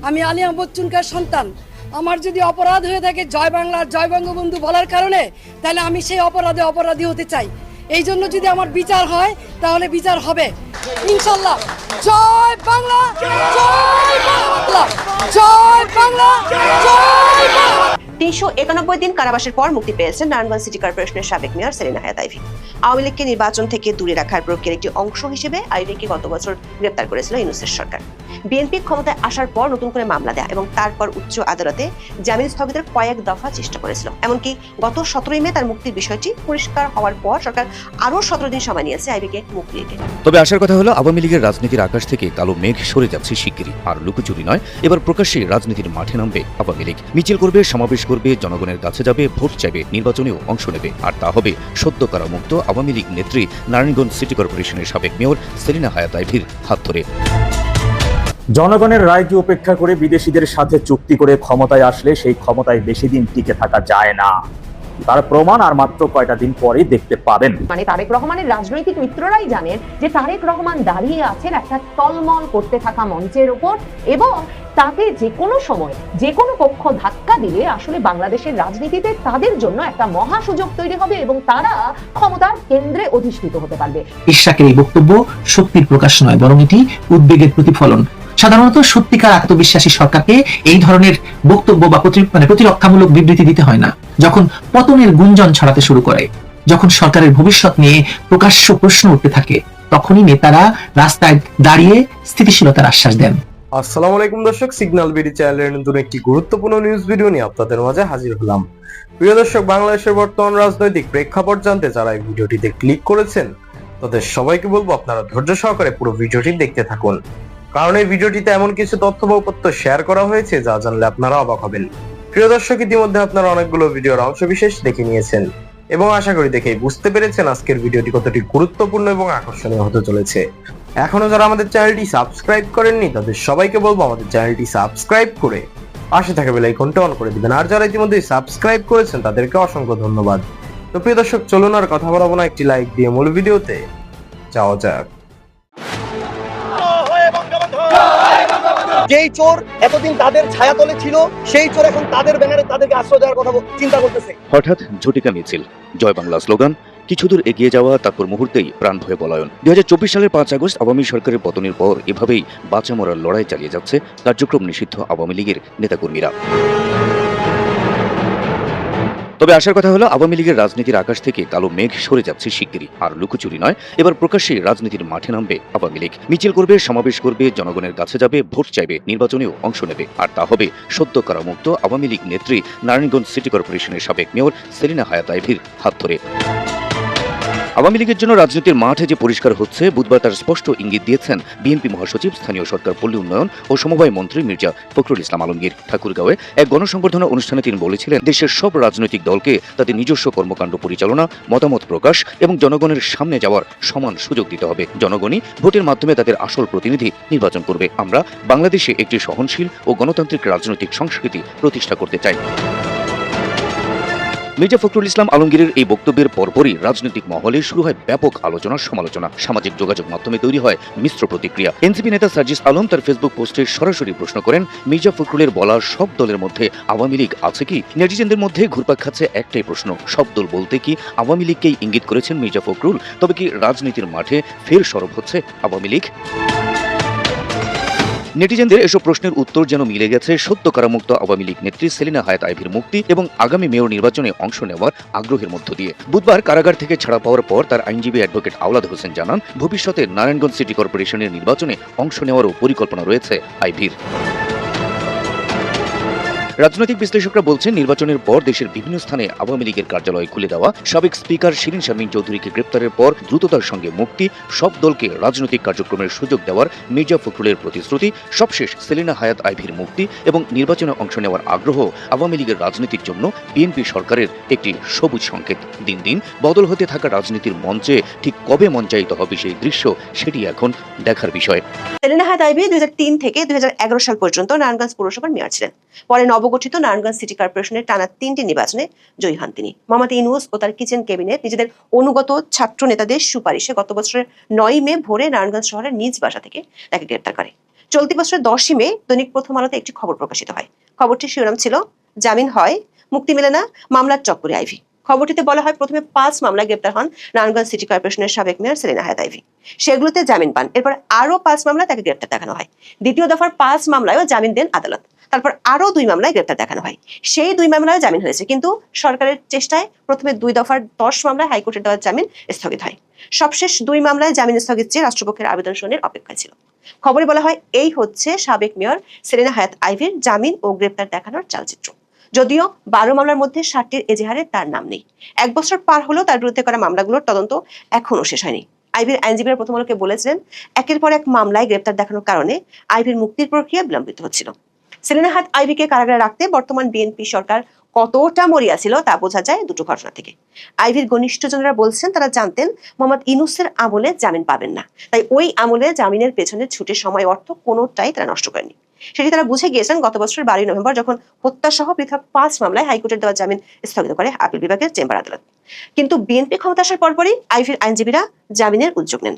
আমি আলী আহমদ চুনকার সন্তান। আমার যদি অপরাধ হয়ে থাকে জয় বাংলা জয় বঙ্গবন্ধু বলার কারণে, তাহলে আমি সেই অপরাধী হতে চাই। এই জন্য যদি আমার বিচার হয় তাহলে বিচার হবে ইনশাল্লাহ। জয় বাংলা, জয় বাংলা, জয় বাংলা, জয় বাংলা। ৩৯১ দিন কারাবাসের পর মুক্তি পেয়েছেন নারায়ণগঞ্জ সিটি কর্পোরেশনের সাবেক মেয়র সেলিনা হায়াৎ আইভী। আওয়ামী লীগকে নির্বাচন থেকে দূরে রাখার প্রক্রিয়ার একটি অংশ হিসেবে আইভীকে গত বছর গ্রেপ্তার করেছিল ইউনূসের সরকার। বিএনপি ক্ষমতায় আসার পর নতুন করে মামলা দেয়া এবং তারপর উচ্চ আদালতে জামিন স্থগিতের কয়েক দফা চেষ্টা করেছিল। এমনকি গত ১৭ মে তার মুক্তির বিষয়টি পরিষ্কার হওয়ার পর সরকার আরও ১৭ দিন সময় নিয়েছে আইভীকে মুক্তি দিতে। তবে আসার কথা হলো আওয়ামী লীগের রাজনীতির আকাশ থেকে কালো মেঘ সরে যাচ্ছে শিগগিরই। আর লুকোচুরি নয়, এবার প্রকাশ্যে রাজনীতির মাঠে নামবে আওয়ামী লীগ। মিছিল করবে, সমাবেশ করবে, জনগণের কাছে যাবে, ভোট চাইবে, নির্বাচনেও অংশ নেবে। আর তা হবে সদ্য কারামুক্ত আওয়ামী লীগ নেত্রী নারায়ণগঞ্জ সিটি কর্পোরেশনের সাবেক মেয়র সেলিনা হায়াৎ আইভীর হাত ধরে। জনগণের রায়কে উপেক্ষা করে বিদেশিদের সাথে চুক্তি করে ক্ষমতায় আসলে সেই ক্ষমতায় বেশি দিন টিকে থাকা যায় না। তার প্রমাণ আর মাত্র কয়টা দিন পরেই দেখতে পাবেন। মানে তারেক রহমানের রাজনৈতিক মিত্ররাই জানেন যে তারেক রহমান দাঁড়িয়ে আছেন একটা টলমল করতে থাকা মঞ্চের উপর, এবং তাতে যে কোনো সময় যে কোনো পক্ষ ধাক্কা দিলে আসলে বাংলাদেশের রাজনীতিতে তাদের জন্য একটা মহা সুযোগ তৈরি হবে এবং তারা ক্ষমতার কেন্দ্রে অধিষ্ঠিত হতে পারবে। ইশরাকের এই বক্তব্য শক্তির প্রকাশ নয়, বরং এটি উদ্বেগের প্রতিফলন। সাধারণত সত্যিকার আত্মবিশ্বাসী সরকারকে এই ধরনের বক্তব্য বা প্রতিরক্ষামূলক বিবৃতি দিতে হয় না। যখন পতনের গুঞ্জন ছড়াতে শুরু করে, যখন সরকারের ভবিষ্যৎ নিয়ে প্রকাশ্য প্রশ্ন উঠতে থাকে, তখনই নেতারা রাস্তায় দাঁড়িয়ে স্থিতিশীলতার আশ্বাস দেন। আসসালামু আলাইকুম দর্শক, সিগন্যাল বিডি চ্যানেলের নতুন একটি গুরুত্বপূর্ণ নিউজ ভিডিও নিয়ে আপনাদের মাঝে হাজির হলাম। প্রিয় দর্শক, বাংলাদেশের বর্তমান রাজনৈতিক প্রেক্ষাপট জানতে যারা এই ভিডিওটিতে ক্লিক করেছেন তাদের সবাইকে বলবো আপনারা ধৈর্য সহকারে পুরো ভিডিওটি দেখতে থাকুন, কারণ এই ভিডিওটিতে এমন কিছু তথ্য বা উপাত্ত শেয়ার করা হয়েছে যা জানলে আপনারা অবাক হবেন। প্রিয় দর্শক, ইতিমধ্যে আপনারা অনেকগুলো ভিডিওর অংশ বিশেষ দেখে নিয়েছেন এবং আশা করি দেখেই বুঝতে পেরেছেন আজকের ভিডিওটি কতটি গুরুত্বপূর্ণ এবং আকর্ষণীয় হতে চলেছে। এখনো যারা আমাদের চ্যানেলটি সাবস্ক্রাইব করেননি তাদের সবাইকে বলবো আমাদের চ্যানেলটি সাবস্ক্রাইব করে পাশে থাকা বেল আইকনটা অন করে দিবেন। আর যারা ইতিমধ্যে সাবস্ক্রাইব করেছেন তাদেরকে অসংখ্য ধন্যবাদ। তো প্রিয় দর্শক, চলুন আর কথা বলবো না, একটি লাইক দিয়ে মূল ভিডিওতে যাওয়া যাক। যেই চোর এতদিন তাদের ছায়াতলে ছিল, সেই চোর এখন তাদের ব্যানারে তাদেরকে আশ্রয় দেওয়ার কথা চিন্তা করতেছে। হঠাৎ ঝটিকা মিছিল, জয় বাংলা স্লোগান, কিছুদূর এগিয়ে যাওয়া, তারপর মুহূর্তেই প্রাণ ভয়ে পলায়ন। ২০২৪ সালের ৫ আগস্ট আওয়ামী সরকারের পতনের পর এভাবেই বাঁচা মরার লড়াই চালিয়ে যাচ্ছে কার্যক্রম নিষিদ্ধ আওয়ামী লীগের নেতাকর্মীরা। তবে আসার কথা হলো আওয়ামী লীগের রাজনীতির আকাশ থেকে কালো মেঘ সরে যাচ্ছে শিগগিরই। আর লুকোচুরি নয়, এবার প্রকাশ্যে রাজনীতির মাঠে নামবে আওয়ামী লীগ। মিছিল করবে, সমাবেশ করবে, জনগণের কাছে যাবে, ভোট চাইবে, নির্বাচনেও অংশ নেবে। আর তা হবে সদ্য কারামুক্ত আওয়ামী লীগ নেত্রী নারায়ণগঞ্জ সিটি কর্পোরেশনের সাবেক মেয়র সেলিনা হায়াৎ আইভীর হাত ধরে। আওয়ামী লীগের জন্য রাজনীতির মাঠে যে পরিষ্কার হচ্ছে, বুধবার তার স্পষ্ট ইঙ্গিত দিয়েছেন বিএনপি মহাসচিব, স্থানীয় সরকার, পল্লী উন্নয়ন ও সমবায় মন্ত্রী মির্জা ফখরুল ইসলাম আলমগীর। ঠাকুরগাঁওয়ে এক গণসংবর্ধনা অনুষ্ঠানে তিনি বলেছিলেন, দেশের সব রাজনৈতিক দলকে তাদের নিজস্ব কর্মকাণ্ড পরিচালনা, মতামত প্রকাশ এবং জনগণের সামনে যাওয়ার সমান সুযোগ দিতে হবে। জনগণই ভোটের মাধ্যমে তাদের আসল প্রতিনিধি নির্বাচন করবে। আমরা বাংলাদেশে একটি সহনশীল ও গণতান্ত্রিক রাজনৈতিক সংস্কৃতি প্রতিষ্ঠা করতে চাই। মির্জা ফখরুল ইসলাম আলমগীরের এই বক্তব্যের পরপরই রাজনৈতিক মহলে শুরু হয় ব্যাপক আলোচনা সমালোচনা। সামাজিক যোগাযোগ মাধ্যমে তৈরি হয় মিশ্র প্রতিক্রিয়া। এনসিপি নেতা সার্জিস আলম তার ফেসবুক পোস্টে সরাসরি প্রশ্ন করেন, মির্জা ফখরুলের বলা সব দলের মধ্যে আওয়ামী লীগ আছে কি? নেটিজেনদের মধ্যে ঘুরপাক খাচ্ছে একটাই প্রশ্ন, সব দল বলতে কি আওয়ামী লীগকেই ইঙ্গিত করেছেন মির্জা ফখরুল? তবে কি রাজনীতির মাঠে ফের সরব হচ্ছে আওয়ামী লীগ? নেটিজেনদের এসব প্রশ্নের উত্তর যেন মিলে গেছে সদ্য কারামুক্ত আওয়ামী লীগ নেত্রী সেলিনা হায়াৎ আইভীর মুক্তি এবং আগামী মেয়র নির্বাচনে অংশ নেওয়ার আগ্রহের মধ্য দিয়ে। বুধবার কারাগার থেকে ছাড়া পাওয়ার পর তার আইনজীবী অ্যাডভোকেট আওলাদ হোসেন জানান, ভবিষ্যতে নারায়ণগঞ্জ সিটি কর্পোরেশনের নির্বাচনে অংশ নেওয়ারও পরিকল্পনা রয়েছে আইভীর। রাজনৈতিক বিশ্লেষকরা বলছেন, নির্বাচনের পর দেশের বিভিন্ন স্থানে আওয়ামী লীগের কার্যালয় খুলে দেওয়া, সাবেক স্পিকার শিরীন শারমিন চৌধুরীকে গ্রেপ্তারের পর দ্রুততার সঙ্গে মুক্তি, সব দলকে রাজনৈতিক কার্যক্রমের সুযোগ দেওয়ার মির্জা ফখরুলের প্রতিশ্রুতি, সবশেষ সেলিনা হায়াৎ আইভীর মুক্তি এবং নির্বাচনে অংশ নেওয়ার আগ্রহ আওয়ামী লীগের রাজনীতির জন্য বিএনপি সরকারের একটি সবুজ সংকেত। দিন দিন বদল হতে থাকা রাজনীতির মঞ্চে ঠিক কবে মঞ্চায়িত হবে সেই দৃশ্য, সেটি এখন দেখার বিষয়। সেলিনা হায়াৎ আইভী ২০০৩ থেকে ২০১১ সাল পর্যন্ত নারায়ণগঞ্জ পৌরসভার মেয়র ছিলেন। পরে নবগঠিত নারায়ণগঞ্জ সিটি কর্পোরেশনের টানা ৩টি নির্বাচনে জয়ী হন তিনি। মোহাম্মদ ইউনূস ও তার কিচেন ক্যাবিনেট নিজেদের অনুগত ছাত্র নেতাদের সুপারিশে গত বছরের ৯ মে ভোরে নারায়ণগঞ্জ শহরের নিজ বাসা থেকে তাকে গ্রেপ্তার করে। চলতি বছরের 10ই মে দৈনিক প্রথম আলোতে একটি খবর প্রকাশিত হয়। খবরটির শিরোনাম ছিল জামিন হয়, মুক্তি মেলে না, মামলার চক্করে আইভী। খবরটিতে বলা হয় প্রথমে 5 মামলায় গ্রেপ্তার হন নারায়ণগঞ্জ সিটি কর্পোরেশনের সাবেক মেয়র সেলিনা হায়াৎ আইভী। সেগুলোতে জামিন পান। এরপর আরো 5 মামলায় তাকে গ্রেপ্তার দেখানো হয়। দ্বিতীয় দফার 5 মামলায়ও জামিন দেন আদালত। তারপর আরো 2 মামলায় গ্রেপ্তার দেখানো হয়। সেই 2 মামলায় জামিন হয়েছে, কিন্তু সরকারের চেষ্টায় প্রথমে 2 দফার 10 মামলায় হাইকোর্টের দেওয়া জামিন স্থগিত হয়। সবশেষ 2 মামলায় জামিন স্থগিত চেয়ে রাষ্ট্রপক্ষের আবেদন শুনানির অপেক্ষায় ছিল। খবরে বলা হয় এই হচ্ছে সাবেক মেয়র সেলিনা হায়াৎ আইভীর জামিন ও গ্রেপ্তার দেখানোর চালচিত্র। যদিও 12 মামলার মধ্যে 7টির এজাহারে তার নাম নেই। 1 বছর পার হলেও তার বিরুদ্ধে করা মামলাগুলোর তদন্ত এখনো শেষ হয়নি। আইভীর আইনজীবীরা প্রথম আলোকে বলেছিলেন একের পর এক মামলায় গ্রেপ্তার দেখানোর কারণে আইভীর মুক্তির প্রক্রিয়া বিলম্বিত হচ্ছিল। সেলিনা হায়াৎ আইভীকে কারাগারে রাখতে বর্তমান বিএনপি সরকার কতটা মরিয়া ছিল তা বোঝা যায় দুটো ঘটনা থেকে। আইভীর ঘনিষ্ঠজনরা বলছেন তারা জানতেন মোহাম্মদ ইউনূসের আমলে জামিন পাবেন না, তাই ওই আমলে জামিনের পেছনে ছুটে সময় অর্থ কোনোটাই তারা নষ্ট করেনি। সেটি তারা বুঝে গিয়েছেন গত বছরের 12 নভেম্বর, যখন হত্যাসহ পৃথক 5 মামলায় হাইকোর্টের দেওয়া জামিন স্থগিত করে আপিল বিভাগের চেম্বার আদালত। কিন্তু বিএনপি ক্ষমতা আসার পরপরই আইভীর আইনজীবীরা জামিনের উদ্যোগ নেন।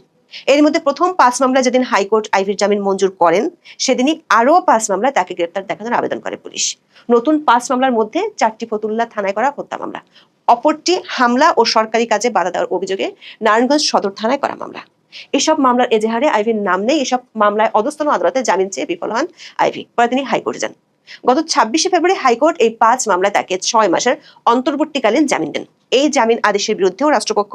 এর মধ্যে প্রথম 5 মামলায় যেদিন হাইকোর্ট আইভীর জামিন মঞ্জুর করেন, সেদিনই আরো 5 মামলায় তাকে গ্রেপ্তার দেখানোর আবেদন করে পুলিশ। নতুন 5 মামলার মধ্যে 4টি ফতুল্লা থানায় করা হত্যা মামলা, অপরটি হামলা ও সরকারি কাজে বাধা দেওয়ার অভিযোগে নারায়ণগঞ্জ সদর থানায় করা মামলা। এসব মামলার এজাহারে আইভীর নাম নেই। এসব মামলায় অধস্তন আদালতে জামিন চেয়ে বিফল হন আইভী। পরে তিনি হাইকোর্টে যান। গত 26শে ফেব্রুয়ারি হাইকোর্ট এই 5 মামলায় তাকে 6 মাসের অন্তর্বর্তীকালীন জামিন দেন। এই জামিন আদেশের বিরুদ্ধেও রাষ্ট্রপক্ষ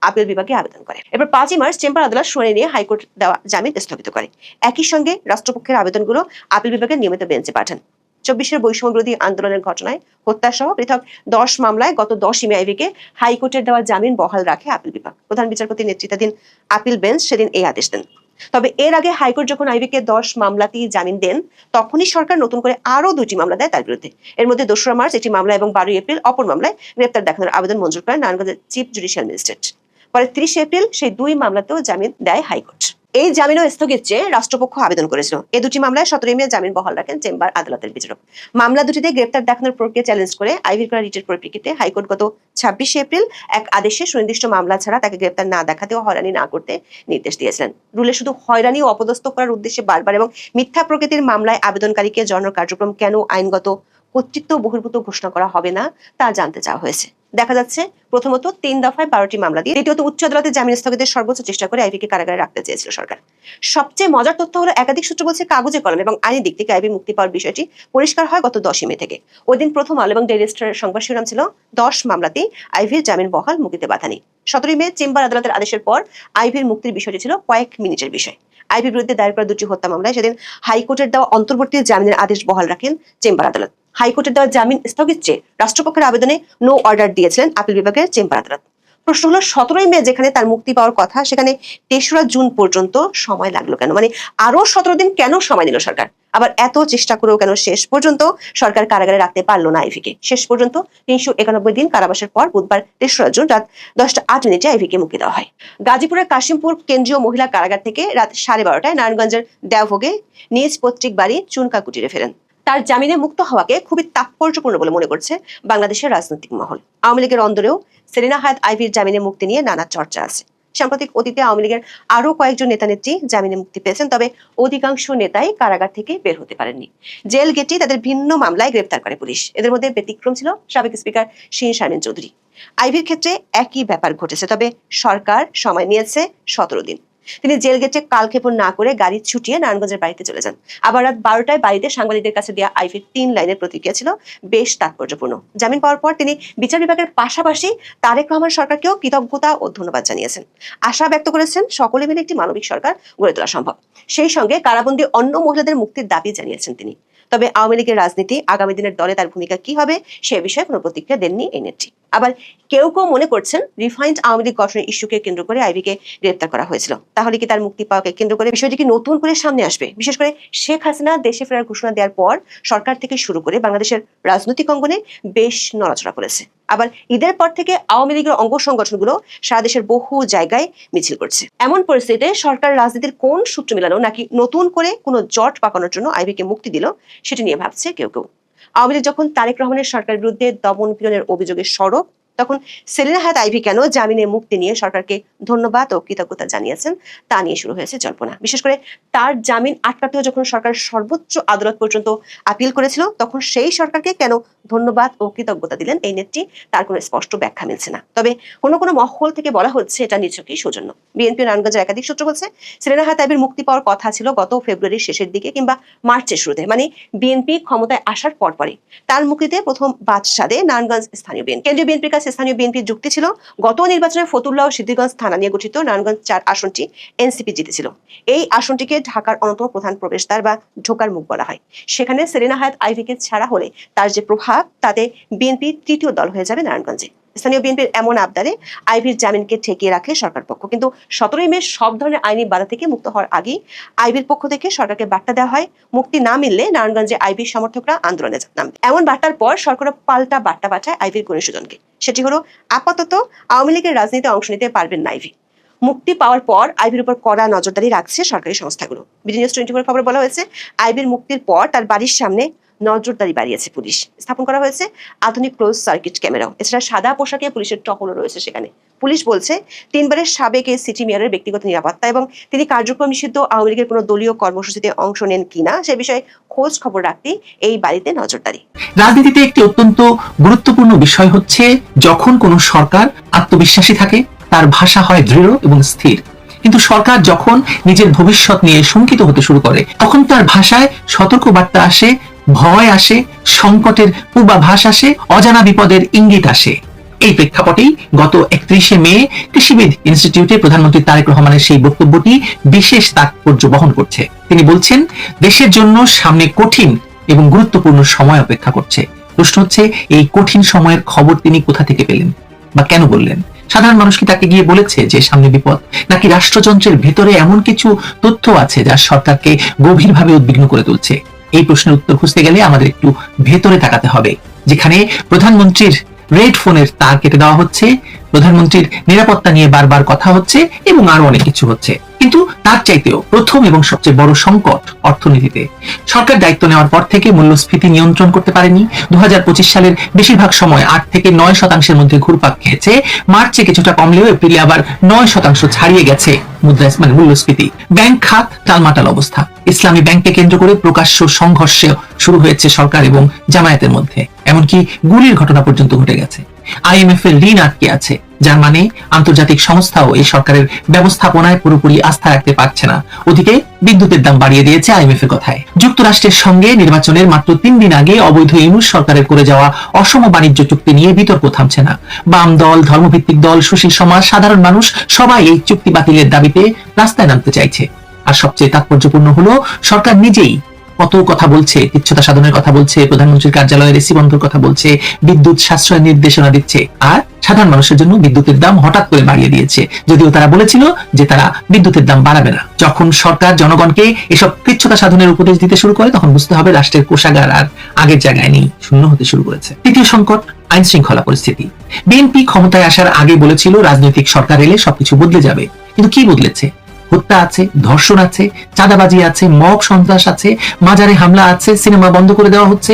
আপিল বিভাগে আবেদন করে। এরপর 5ই মার্চ চেম্বার আদালত শুনানি নিয়ে হাইকোর্ট দেওয়া জামিন স্থগিত করে। একই সঙ্গে রাষ্ট্রপক্ষের আবেদনগুলো আপিল বিভাগের নিয়মিত বেঞ্চে পাঠান। 24 বৈষম্য বিরোধী আন্দোলনের ঘটনায় হত্যা সহ পৃথক 10 মামলায় গত 10ই মে আইভীকে হাইকোর্টের দেওয়া জামিন বহাল রাখে আপিল বিভাগ। প্রধান বিচারপতির নেতৃত্বাধীন আপিল বেঞ্চ সেদিন এই আদেশ দেন। তবে এর আগে হাইকোর্ট যখন আইভীকে 10 মামলাতেই জামিন দেন, তখনই সরকার নতুন করে আরো 2টি মামলা দেয় তার বিরুদ্ধে। এর মধ্যে 2রা মার্চ একটি মামলা এবং 12 এপ্রিল অপর মামলায় গ্রেপ্তার দেখানোর আবেদন মঞ্জুর করেন নারায়ণগঞ্জের চিফ জুডিশিয়াল ম্যাজিস্ট্রেট। পরে 30 এপ্রিল সেই 2 মামলাতেও জামিন দেয় হাইকোর্ট। এই জামিনও স্থগিত চেয়ে রাষ্ট্রপক্ষ আবেদন করেছিল। এই 2টি মামলায় 17 মে জামিন বহাল রাখেন চেম্বার আদালতের বিচারক। মামলা দুটিতে গ্রেপ্তার দেখানোর প্রক্রিয়া চ্যালেঞ্জ করে আইভীর করা রিটের পরিপ্রেক্ষিতে হাইকোর্ট গত 26 এপ্রিল এক আদেশে সুনির্দিষ্ট মামলা ছাড়া তাকে গ্রেপ্তার না দেখাতে ও হয়রানি না করতে নির্দেশ দিয়েছিলেন। রুলে শুধু হয়রানি ও অপদস্থ করার উদ্দেশ্যে বারবার এবং মিথ্যা প্রকৃতির মামলায় আবেদনকারীকে জড়ানোর কার্যক্রম কেন আইনগত কর্তৃত্ব বহির্ভূত ঘোষণা করা হবে না তা জানতে চাওয়া হয়েছে। দেখা যাচ্ছে প্রথমত 3 দফায় 12টি মামলা দিয়ে, দ্বিতীয়ত উচ্চ আদালতে জামিন স্থগিতের সর্বোচ্চ চেষ্টা করে আইভীকে কারাগারে রাখতে চেয়েছিল সরকার। সবচেয়ে মজার তথ্য হলো একাধিক সূত্র বলছে কাগজে কলমে এবং আইনি দিক থেকে আইভী মুক্তি পাওয়ার বিষয়টি পরিষ্কার হয় গত 10ই মে থেকে। ওই দিন প্রথম আলো এবং ডেইলি স্টারের সংবাদ শিরোনাম ছিল 10 মামলাতেই আইভীর জামিন বহাল, মুক্তিতে বাধা নেই। 17ই মে চেম্বার আদালতের আদেশের পর আইভীর মুক্তির বিষয়টি ছিল কয়েক মিনিটের বিষয়। আইভীর বিরুদ্ধে দায়ের করা 2টি হত্যা মামলায় সেদিন হাইকোর্টের দেওয়া অন্তর্বর্তী জামিনের আদেশ বহাল রাখেন চেম্বার আদালত। হাইকোর্টের দেওয়া জামিন স্থগিত চেয়ে রাষ্ট্রপক্ষের আবেদনে নো অর্ডার দিয়েছিলেন আপিল বিভাগের চেম্বার আদালত। প্রশ্ন হলো 17ই মে যেখানে তার মুক্তি পাওয়ার কথা, সেখানে 3রা জুন পর্যন্ত সময় লাগলো কেন? মানে আরো 17 দিন কেন সময় নিল সরকার? আবার এত চেষ্টা করেও কেন শেষ পর্যন্ত সরকার কারাগারে রাখতে পারলো না আইভীকে? শেষ পর্যন্ত 391 দিন কারাবাসের পর বুধবার 3রা জুন রাত 10:08 আইভীকে মুক্তি দেওয়া হয়। গাজীপুরের কাশিমপুর কেন্দ্রীয় মহিলা কারাগার থেকে রাত 12:30টায় নারায়ণগঞ্জের দেওভোগে নিজ পৈতৃক বাড়ি চুনকা কুটিরে ফেরেন। তার জামিনে মুক্ত হওয়াকে খুবই তাৎপর্যপূর্ণ বলে মনে করছে বাংলাদেশের রাজনৈতিক মহল। আওয়ামী লীগের অন্দরেও সেলিনা হায়াৎ আইভীর জামিনে মুক্তি নিয়ে নানা চর্চা আছে। সাম্প্রতিক অতীতে আওয়ামী লীগের আরো কয়েকজন নেতা নেত্রী জামিনে মুক্তি পেয়েছেন, তবে অধিকাংশ নেতাই কারাগার থেকে বের হতে পারেননি। জেল গেটেই তাদের ভিন্ন মামলায় গ্রেপ্তার করে পুলিশ। এদের মধ্যে ব্যতিক্রম ছিল সাবেক স্পিকার শিন শারমিন চৌধুরী। আইভীর ক্ষেত্রে একই ব্যাপার ঘটেছে, তবে সরকার সময় নিয়েছে 17 দিন। তিনি জেল গেটে কালক্ষেপণ না করে গাড়ি ছুটিয়ে নারায়ণগঞ্জের বাড়িতে চলে যান। আবার রাত 12টায় বাড়িতে সাংবাদিকদের কাছে দেওয়া আইভীর 3 লাইনের প্রতিক্রিয়া ছিল বেশ তাৎপর্যপূর্ণ। জামিন পাওয়ার পর তিনি বিচার বিভাগের পাশাপাশি তারেক রহমান সরকারকেও কৃতজ্ঞতা ও ধন্যবাদ জানিয়েছেন। আশা ব্যক্ত করেছেন সকলে মিলে একটি মানবিক সরকার গড়ে তোলা সম্ভব। সেই সঙ্গে কারাবন্দী অন্য মহিলাদের মুক্তির দাবি জানিয়েছেন তিনি। তবে আওয়ামী লীগের রাজনীতি, আগামী দিনের দলে তার ভূমিকা কি হবে সে বিষয়ে কোনো প্রতিক্রিয়া দেননি এই নেত্রী। আবার কেউ কেউ মনে করছেন রিফাইন্ড আওয়ামী লীগ গঠনের ইস্যুকে কেন্দ্র করে আইভীকে গ্রেপ্তার করা হয়েছিল। তাহলে কি তার মুক্তি পাওয়াকে কেন্দ্র করে বিষয়টি কি নতুন করে সামনে আসবে? বিশেষ করে শেখ হাসিনা দেশে ফেরার ঘোষণা দেওয়ার পর সরকার থেকে শুরু করে বাংলাদেশের রাজনৈতিক অঙ্গনে বেশ নড়াচড়া করেছে। আবার ঈদের পর থেকে আওয়ামী লীগের অঙ্গ সংগঠনগুলো সারা দেশের বহু জায়গায় মিছিল করছে। এমন পরিস্থিতিতে সরকার রাজনীতির কোন সূত্র মিলানো নাকি নতুন করে কোনো জট পাকানোর জন্য আইভীকে মুক্তি দিল সেটি নিয়ে ভাবছে কেউ কেউ। আওয়ামী লীগ যখন তারেক রহমানের সরকারের বিরুদ্ধে দমন পীড়নের অভিযোগে সরব তখন সেলিনা হায়াত আইভী কেন জামিনে মুক্তি নিয়ে সরকারকে ধন্যবাদ ও কৃতজ্ঞতা জানিয়েছেন তা নিয়ে শুরু হয়েছে জল্পনা। বিশেষ করে তার জামিন আটকাতেও যখন সরকার সর্বোচ্চ আদালত পর্যন্ত আপিল করেছিল, তখন সেই সরকারকে কেন ধন্যবাদ ও কৃতজ্ঞতা দিলেন এই নেত্রী, তার কোনো স্পষ্ট ব্যাখ্যা মিলছে না। তবে কোনো কোনো মহল থেকে বলা হচ্ছে এটা নিছকই সৌজন্য। বিএনপি নারায়ণগঞ্জের একাধিক সূত্র বলছে সেলিনা হায়াত আইভীর মুক্তি পাওয়ার কথা ছিল গত ফেব্রুয়ারির শেষের দিকে কিংবা মার্চের শুরুতে, মানে বিএনপি ক্ষমতায় আসার পরপরই। তার মুক্তিতে প্রথম বাদশাদে নারায়ণগঞ্জ স্থানীয় বিএনপি, কেন্দ্রীয় বিএনপির কাছে স্থানীয় বিএনপির যুক্তি ছিল গত নির্বাচনে ফতুল্লাহ ও সিদ্ধিরগঞ্জ থানা নিয়ে গঠিত নারায়ণগঞ্জ 4 আসনটি এনসিপি জিতেছিল। এই আসনটিকে ঢাকার অন্যতম প্রধান প্রবেশদ্বার বা ঢোকার মুখ বলা হয়। সেখানে সেলিনা হায়াত আইভীকে ছাড়া হলে তার যে প্রভাব, তাতে বিএনপি তৃতীয় দল হয়ে যাবে নারায়ণগঞ্জে। স্থানীয় বিএনপির এমন আবদারে আইভীর জামিনকে ঠেকিয়ে রাখে সরকার পক্ষ। কিন্তু 17 মে সব ধরনের আইনি বাধা থেকে মুক্ত হওয়ার আগেই আইভীর পক্ষ থেকে সরকারকে বার্তা দেওয়া হয়, মুক্তি না মিললে নারায়ণগঞ্জে আইভীর সমর্থকরা আন্দোলনে নামবে। এমন বার্তার পর সরকার পাল্টা বার্তা পাঠায় আইভীর ঘনিষ্ঠজনকে। সেটি হলো আপাতত আওয়ামী লীগের রাজনীতিতে অংশ নিতে পারবেন না আইভী। মুক্তি পাওয়ার পর আইভীর উপর কড়া নজরদারি রাখছে সরকারি সংস্থাগুলো। বিডি নিউজ 24 খবর বলা হয়েছে, আইভীর মুক্তির পর তার বাড়ির সামনে নজরদারি বাড়িয়েছে পুলিশ। স্থাপন করা হয়েছে আধুনিক ক্লোজ সার্কিট ক্যামেরাও। এছাড়া সাদা পোশাকে পুলিশের টহলও রয়েছে সেখানে। পুলিশ বলছে 3 বারের সাবেক এই সিটি মেয়রের ব্যক্তিগত নিরাপত্তা এবং তিনি কার্যক্রম নিষিদ্ধ আওয়ামী লীগের কোনো দলীয় কর্মসূচিতে অংশ নেন কিনা সে বিষয়ে খোঁজ খবর রাখতে এই বাড়িতে নজরদারি। রাজনীতিতে একটি অত্যন্ত গুরুত্বপূর্ণ বিষয় হচ্ছে যখন কোনো সরকার আত্মবিশ্বাসী থাকে, তার ভাষা হয় দৃঢ় এবং স্থির। কিন্তু সরকার যখন নিজের ভবিষ্যৎ নিয়ে শঙ্কিত হতে শুরু করে, তখন তার ভাষায় সতর্ক বার্তা আসে, ভয় আসে, সংকটের পূর্বাভাস আসে, অজানা বিপদের ইঙ্গিত আসে। এই প্রেক্ষাপটেই গত 31 মে কৃষিবিদ ইনস্টিটিউটে প্রধানমন্ত্রী তারেক রহমানের সেই বক্তব্যটি বিশেষ তাৎপর্য বহন করছে। তিনি বলছেন, দেশের জন্য সামনে কঠিন এবং গুরুত্বপূর্ণ সময় অপেক্ষা করছে। প্রশ্ন হচ্ছে, এই কঠিন সময়ের খবর তিনি কোথা থেকে পেলেন বা কেন বললেন? সাধারণ মানুষ কি তাকে গিয়ে বলেছে যে সামনে বিপদ, নাকি রাষ্ট্রযন্ত্রের ভেতরে এমন কিছু তথ্য আছে যা সরকারকে গভীরভাবে উদ্বিগ্ন করে তুলছে? এই প্রশ্নের উত্তর খুঁজতে গেলে আমাদের একটু ভেতরে তাকাতে হবে, যেখানে প্রধানমন্ত্রীর রেড ফোনের তার কেটে দেওয়া হচ্ছে, প্রধানমন্ত্রীর নিরাপত্তা নিয়ে বারবার কথা হচ্ছে এবং আরো অনেক কিছু হচ্ছে। কিন্তু তার চাইতেও প্রথম এবং সবচেয়ে বড় সংকট অর্থনীতিতে। সরকার দায়িত্ব নেওয়ার পর থেকে মূল্যস্ফীতি নিয়ন্ত্রণ করতে পারেনি। 2025 সালের বেশিরভাগ সময় 8 থেকে 9% মধ্যে ঘুরপাক খেয়েছে। মার্চে কিছুটা কমলেও এপ্রিলে আবার 9% ছাড়িয়ে গেছে মূল্যস্ফীতি। ব্যাংক খাত টালমাটাল অবস্থা। ইসলামী ব্যাংককে কেন্দ্র করে প্রকাশ্য সংঘর্ষ শুরু হয়েছে সরকার এবং জামায়াতের মধ্যে, এমনকি গুলির ঘটনা পর্যন্ত ঘটে গেছে। IMF এর ঋণ আটকে আছে, যার মানে আন্তর্জাতিক সংস্থাও এই সরকারের ব্যবস্থাপনায় পুরোপুরি আস্থা রাখতে পারছে না। ওদিকে বিদ্যুতের দাম বাড়িয়ে দিয়েছে IMF এর কথায়। যুক্তরাষ্ট্রের সঙ্গে নির্বাচনের মাত্র 3 দিন আগে অবৈধ ইউনূস সরকারের করে যাওয়া অসম বাণিজ্য চুক্তি নিয়ে বিতর্ক থামছে না। বাম দল, ধর্মভিত্তিক দল, সুশীল সমাজ, সাধারণ মানুষ সবাই এই চুক্তি বাতিলের দাবিতে রাস্তায় নামতে চাইছে। আর সবচেয়ে তাৎপর্যপূর্ণ হলো, সরকার নিজেই কত কথা বলছে, তুচ্ছতা সাধনের কথা বলছে, প্রধানমন্ত্রীর কার্যালয়ের এসি বন্ধের কথা বলছে, বিদ্যুৎ সাশ্রয়ের নির্দেশনা দিচ্ছে, আর সাধারণ মানুষের জন্য বিদ্যুতের দাম হঠাৎ করে বাড়িয়ে দিয়েছে, যদিও তারা বলেছিল যে তারা বিদ্যুতের দাম বাড়াবে না। যখন সরকার জনগণকে এসব তুচ্ছতা সাধনের উপদেশ দিতে শুরু করে, তখন বুঝতে হবে রাষ্ট্রের কোষাগার আর আগের জায়গায় নেই, শূন্য হতে শুরু করেছে। তৃতীয় সংকট, আইন শৃঙ্খলা পরিস্থিতি। বিএনপি ক্ষমতায় আসার আগে বলেছিল রাজনৈতিক সরকার এলে সবকিছু বদলে যাবে, কিন্তু কি বদলেছে? হত্যা আছে, ধর্ষণ আছে, চাঁদাবাজি আছে, মব সন্ত্রাস আছে, মাজারে হামলা আছে, সিনেমা বন্ধ করে দেওয়া হচ্ছে,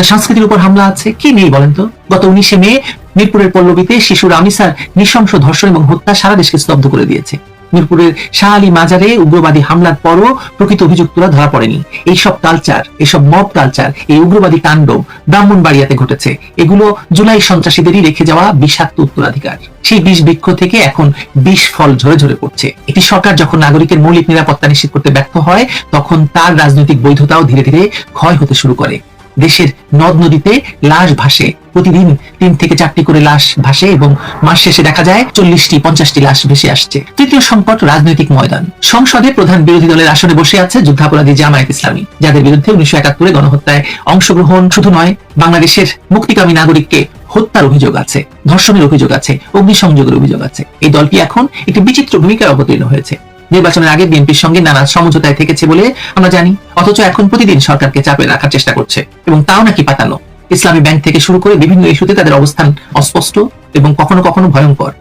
সংস্কৃতির উপর হামলা আছে, কি নেই বলেন তো? গত 19 মে মিরপুরের পল্লবীতে শিশু রামিসার নৃশংস ধর্ষণ এবং হত্যা সারা দেশকে স্তব্ধ করে দিয়েছে। মিরপুরের শাহ আলী মাজারে উগ্রবাদী হামলার পরও প্রকৃত অভিযুক্তরা ধরা পড়েনি। এইসব কালচার, এসব মব কালচার, এই উগ্রবাদী তাণ্ডব ব্রাহ্মণবাড়িয়াতে ঘটেছে। এগুলো জুলাই সন্ত্রাসীদেরই রেখে যাওয়া বিষাক্ত উত্তরাধিকার। সেই বিষ বৃক্ষ থেকে এখন বিষ ফল ঝরে ঝরে পড়ছে। একটি সরকার যখন নাগরিকের মৌলিক নিরাপত্তা নিশ্চিত করতে ব্যর্থ হয়, তখন তার রাজনৈতিক বৈধতাও ধীরে ধীরে ক্ষয় হতে শুরু করে। দেশের নদ নদীতে লাশ ভাসে, প্রতিদিন 3 থেকে 4টি করে লাশ ভাসে এবং মাস শেষে দেখা যায় 40-50টি লাশ ভেসে আসছে। তৃতীয় সংকট, রাজনৈতিক ময়দান। সংসদে প্রধান বিরোধী দলের আসনে বসে আছে যুদ্ধাপরাধী জামায়াত ইসলামী, যাদের বিরুদ্ধে 1971 গণহত্যায় অংশগ্রহণ শুধু নয়, বাংলাদেশের মুক্তিকামী নাগরিককে হত্যার অভিযোগ আছে, ধর্ষণের অভিযোগ আছে, অগ্নিসংযোগের অভিযোগ আছে। এই দলটি এখন একটি বিচিত্র ভূমিকায় অবতীর্ণ হয়েছে। নির্বাচনের আগে বিএনপির সঙ্গে নানা সমঝোতায় থেকেছে বলে আমরা জানি, অথচ এখন প্রতিদিন সরকারকে চাপে রাখার চেষ্টা করছে, এবং তাও নাকি পাতানো। ইসলামী ব্যাংক থেকে শুরু করে বিভিন্ন ইস্যুতে তাদের অবস্থান অস্পষ্ট এবং কখনো কখনো ভয়ঙ্কর।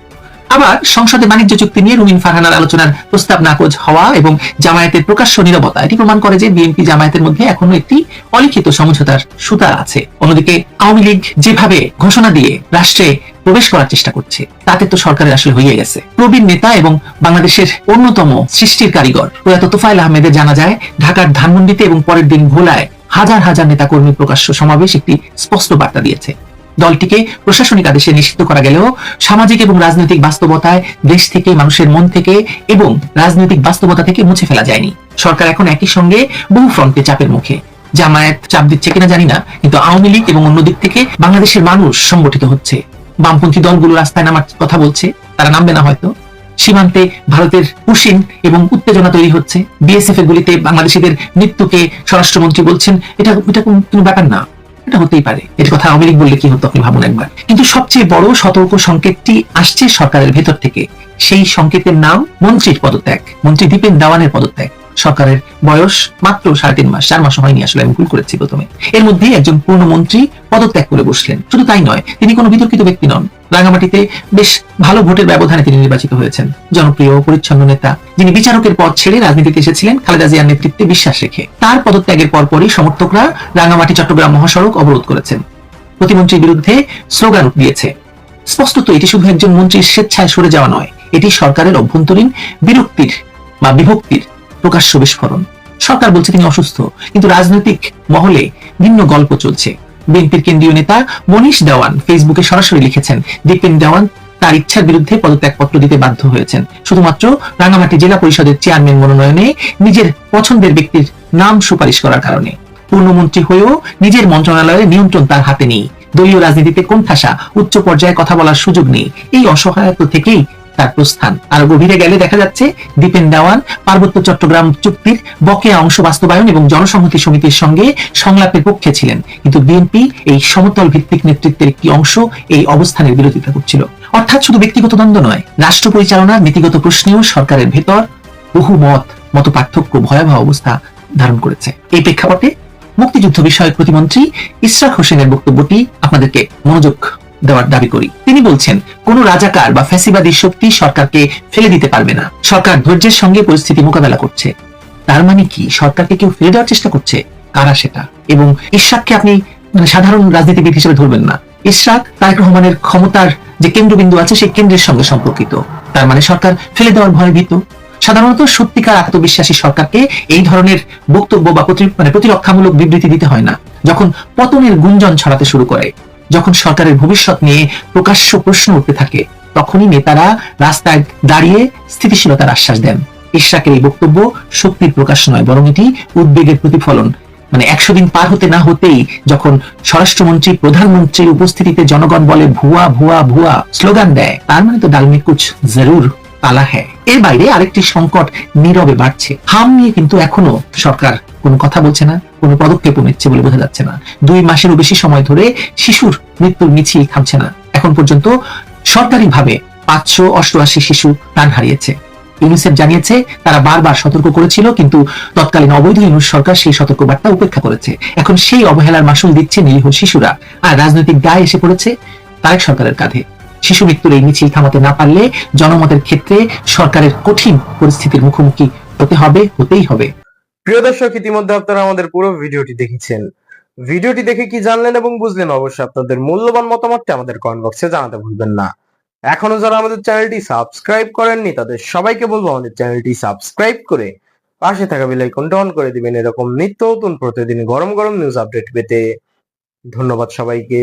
আবার সংসদে বাণিজ্য চুক্তি নিয়ে রুমিন ফারহানার আলোচনার প্রস্তাব নাকচ হওয়া এবং জামায়াতের প্রকাশ্য নীরবতা, এটি প্রমাণ করে যে বিএনপি জামায়াতের মধ্যে এখনো একটি অলিখিত সমঝোতার সুতার আছে। অন্যদিকে আওয়ামী লীগ যেভাবে ঘোষণা দিয়ে রাষ্ট্রে প্রবেশ করার চেষ্টা করছে, তাতে তো সরকারের আসলে হয়ে গেছে। প্রবীণ নেতা এবং বাংলাদেশের অন্যতম সৃষ্টির কারিগর প্রয়াত তোফায়েল আহমেদের জানা যায় ঢাকার ধানমন্ডিতে এবং পরের দিন ভোলায় হাজার হাজার নেতা কর্মী প্রকাশ্য সমাবেশ একটি স্পষ্ট বার্তা দিয়েছে। দলটিকে প্রশাসনিক আদেশে নিষিদ্ধ করা গেলেও সামাজিক এবং রাজনৈতিক বাস্তবতায় দেশ থেকে, মানুষের মন থেকে এবং রাজনৈতিক বাস্তবতা থেকে মুছে ফেলা যায়নি। সরকার এখন একই সঙ্গে বহু ফ্রন্টে চাপের মুখে। জামায়াত চাপ দিচ্ছে কিনা জানি না, কিন্তু আওয়ামী লীগ এবং অন্য দিক থেকে বাংলাদেশের মানুষ সংগঠিত হচ্ছে। বামপন্থী দলগুলো রাস্তায় নামার কথা বলছে, তারা নামবে না হয়তো। সীমান্তে ভারতের উশিন এবং উত্তেজনা তৈরি হচ্ছে। বিএসএফ এর গুলিতে বাংলাদেশিদের মৃত্যুকে স্বরাষ্ট্রমন্ত্রী বলছেন এটা কোনো ব্যাপার না, এটা হতেই পারে। এর কথা আওয়ামী লীগ বললে কি হতো আপনি ভাবুন একবার। কিন্তু সবচেয়ে বড় সতর্ক সংকেতটি আসছে সরকারের ভেতর থেকে। সেই সংকেতের নাম মন্ত্রীর পদত্যাগ, মন্ত্রী দীপেন দেওয়ানের পদত্যাগ। সরকারের বয়স মাত্র 3.5 মাস, 4 মাস হয়নি, আসলে আমি ভুল করেছি প্রথমে। এর মধ্যে একজন পূর্ণ মন্ত্রী পদত্যাগ করে বসলেন। শুধু তাই নয়, তিনি কোনো বিতর্কিত ব্যক্তি নন। রাঙামাটিতে বেশ ভালো ভোটের ব্যবধানে তিনি নির্বাচিত হয়েছেন। জনপ্রিয় পরিচ্ছন্ন নেতা, যিনি বিচারকের পদ ছেড়ে রাজনীতিতে এসেছিলেন খালেদা জিয়ার নেতৃত্বে বিশ্বাস রেখে। তার পদত্যাগের পরপরই সমর্থকরা রাঙামাটি চট্টগ্রাম মহাসড়ক অবরোধ করেছেন, প্রতিমন্ত্রীর বিরুদ্ধে স্লোগান দিয়েছে। স্পষ্টত এটি শুধু একজন মন্ত্রীর স্বেচ্ছায় সরে যাওয়া নয়, এটি সরকারের অভ্যন্তরীণ বিরক্তির বা বিভক্তির প্রকাশ্য বিস্ফোরণ। সরকার বলছে তিনি অসুস্থ, কিন্তু রাজনৈতিক মহলে ভিন্ন গল্প চলছে। বিএনপির কেন্দ্রীয় নেতা মনীষ দেওয়ান ফেসবুকে সরাসরি লিখেছেন, দীপেন দেওয়ান তার ইচ্ছার বিরুদ্ধে পদত্যাগপত্র দিতে বাধ্য হয়েছেন শুধুমাত্র রাঙামাটি জেলা পরিষদের চেয়ারম্যান মনোনয়নে নিজের পছন্দের ব্যক্তির নাম সুপারিশ করার কারণে। পূর্ণমন্ত্রী হয়েও নিজের মন্ত্রণালয়ের নিয়ন্ত্রণ তার হাতে নেই, দলীয় রাজনীতিতে কোণঠাসা, উচ্চ পর্যায়ে কথা বলার সুযোগ নেই। এই অসহায়তা থেকেই তার প্রস্থান। আর গভীরে গেলে দেখা যাচ্ছে দীপেন দেওয়ান পার্বত্য চট্টগ্রাম চুক্তির বকেয়া অংশ বাস্তবায়ন এবং জনসংহতি সমিতির সঙ্গে সংলাপের পক্ষে ছিলেন, কিন্তু বিএনপি এই সমতল ভিত্তিক নেতৃত্বের একটি অংশ এই অবস্থানের বিরোধিতা করছিল। অর্থাৎ শুধু ব্যক্তিগত দ্বন্দ্ব নয়, রাষ্ট্র পরিচালনার নীতিগত প্রশ্নেও সরকারের ভেতর বহু মত পার্থক্য ভয়াবহ অবস্থা ধারণ করেছে। এই প্রেক্ষাপটে মুক্তিযুদ্ধ বিষয়ক প্রতিমন্ত্রী ইশরাক হোসেনের বক্তব্যটি আপনাদেরকে মনোযোগ দেওয়ার দাবি করি। তিনি বলছেন, কোন রাজাকার বা ফ্যাসিবাদী শক্তি সরকারকে ফেলে দিতে পারবে না। সরকার ধৈর্যের সঙ্গে পরিস্থিতি মোকাবেলা করছে। তার মানে কি সরকারকে কেউ ফেলে দেওয়ার চেষ্টা করছে? কারা সেটা? এবং ইশরাককে আপনি সাধারণ রাজনীতিবিদ হিসেবে ধরবেন না। ইশরাক তারেক রহমানের ক্ষমতার যে কেন্দ্রবিন্দু আছে সেই কেন্দ্রের সঙ্গে সম্পর্কিত। তার মানে সরকার ফেলে দেওয়ার ভয়ে ভীত। সাধারণত সত্যিকার আত্মবিশ্বাসী সরকারকে এই ধরনের বক্তব্য বা প্রতিরক্ষামূলক বিবৃতি দিতে হয় না। যখন পতনের গুঞ্জন ছড়াতে শুরু করে, যখন সরকারের ভবিষ্যৎ নিয়ে প্রকাশ্য প্রশ্ন উঠতে থাকে, তখনই নেতারা রাস্তায় দাঁড়িয়ে স্থিতিশীলতার আশ্বাস দেন। ইশরাকের এই বক্তব্য শক্তির প্রকাশ নয়, বরং এটি উদ্বেগের প্রতিফলন। 100 দিন পার হতে না হতেই যখন স্বরাষ্ট্রমন্ত্রী প্রধানমন্ত্রীর উপস্থিতিতে জনগণ বলে ভুয়া ভুয়া ভুয়া স্লোগান দেয়, তার মানে তো ডাল মে কুছ জরুর কালা হ্যায়। এর বাইরে আরেকটি সংকট নীরবে বাড়ছে। হাম নিয়ে কিন্তু এখনো সরকার কোনো কথা বলছে না, কোনো পদক্ষেপ নিচ্ছে বলে বোঝা যাচ্ছে না। 2 মাসেরও বেশি সময় ধরে শিশুর মৃত্যুর মিছিল থামছে না। এখন পর্যন্ত সরকারিভাবে 588 শিশু প্রাণ হারিয়েছে। ইউনিসেফ জানিয়েছে তারা বারবার সতর্ক করেছিল, কিন্তু তৎকালীন অবৈধ ইউনুস সরকার সেই সতর্কবার্তা উপেক্ষা করেছে। এখন সেই অবহেলার মাসুল দিচ্ছে নিরীহ শিশুরা, আর রাজনৈতিক দায় এসে পড়েছে তারেক সরকারের কাঁধে। শিশু মৃত্যুর এই মিছিল থামাতে না পারলে জনমতের ক্ষেত্রে সরকারের কঠিন পরিস্থিতির মুখোমুখি হতেই হবে। প্রিয় দর্শক, ইতিমধ্যে আপনারা আমাদের পুরো ভিডিওটি দেখেছেন। ভিডিওটি দেখে কি জানলেন এবং বুঝলেন, অবশ্যই আপনাদের মূল্যবান মতামতটি আমাদের কমেন্ট বক্সে জানাতে ভুলবেন না। এখনো যারা আমাদের চ্যানেলটি সাবস্ক্রাইব করেননি, তাদের সবাইকে বলবো আমাদের চ্যানেলটি সাবস্ক্রাইব করে পাশে থাকা বেল আইকনটা অন করে দিবেন এরকম নিত্য নতুন প্রতিদিন গরম গরম নিউজ আপডেট পেতে। ধন্যবাদ সবাইকে।